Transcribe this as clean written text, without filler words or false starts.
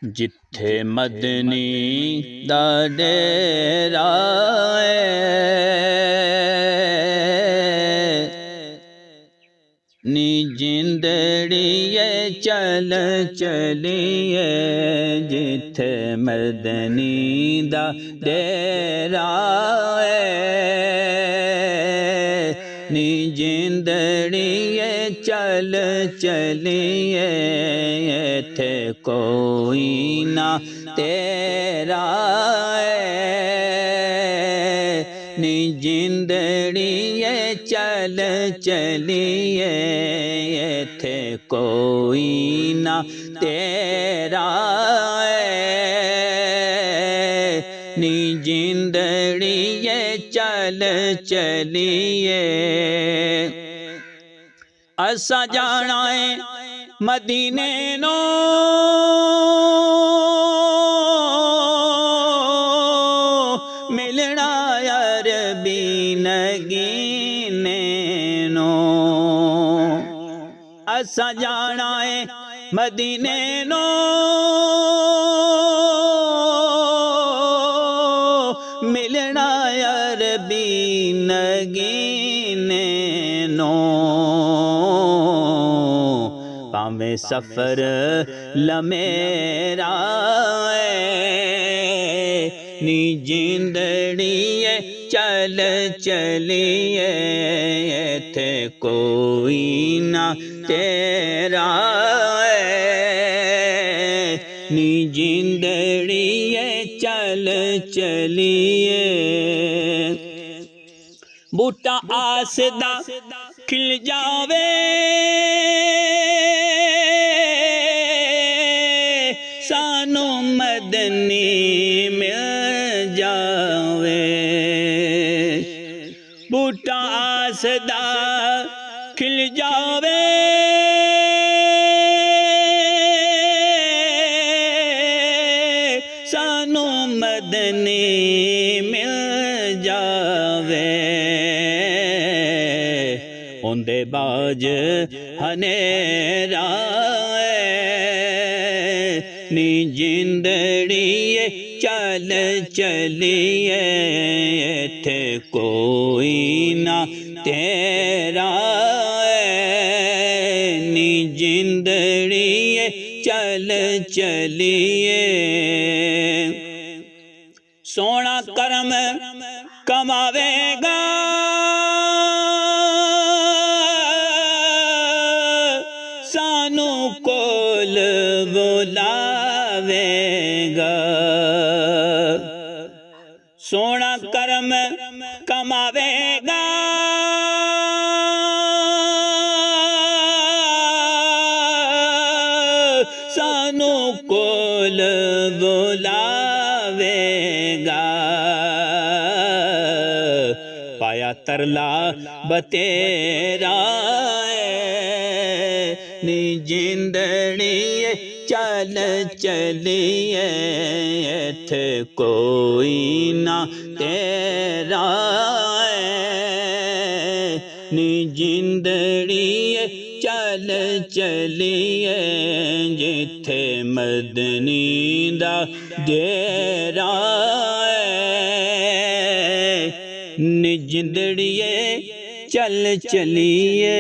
जिथे मदनी दा डेरा नी जिंदड़िए चल चलिए जिथे मदनी दा डेरा नी जिंदड़िए चल चलिए थे कोई ना तेरा नी जिंदड़िए चल चलिए थे कोई ना तेरा नी जिंदड़िए चल चलिए असा जाना है मदीने नो मिलना अरबी नगीने नो असा जाना है मदीने नो मिलना अरबी नगीने नो पावे सफर लमेरा नी जिंदड़िए चल चलिए थे कोई ना तेरा नी जिंदड़िए चल चलिए बूटा आसदा खिल जावे सानू मदनी मिल जावे बूटा आसदा खिल जावे सानू मदनी मिल जावे उन्दे बाज हनेरा नी जिंदड़िए चल चलिए थे कोई ना तेरा नी जिंदड़िए चल चलिए सोना कर्म कमावेगा सानू कोल बुलावेगा सोना कर्म कमावेगा सानू कोल बुलावेगा पाया तरला बतेरा नी जिंदड़िए चल चलिए थे कोई ना तेरा नी जिंदड़िए चल चलिए जिथे मदनी दा डेरा नी जिंदड़िए चल चलिए।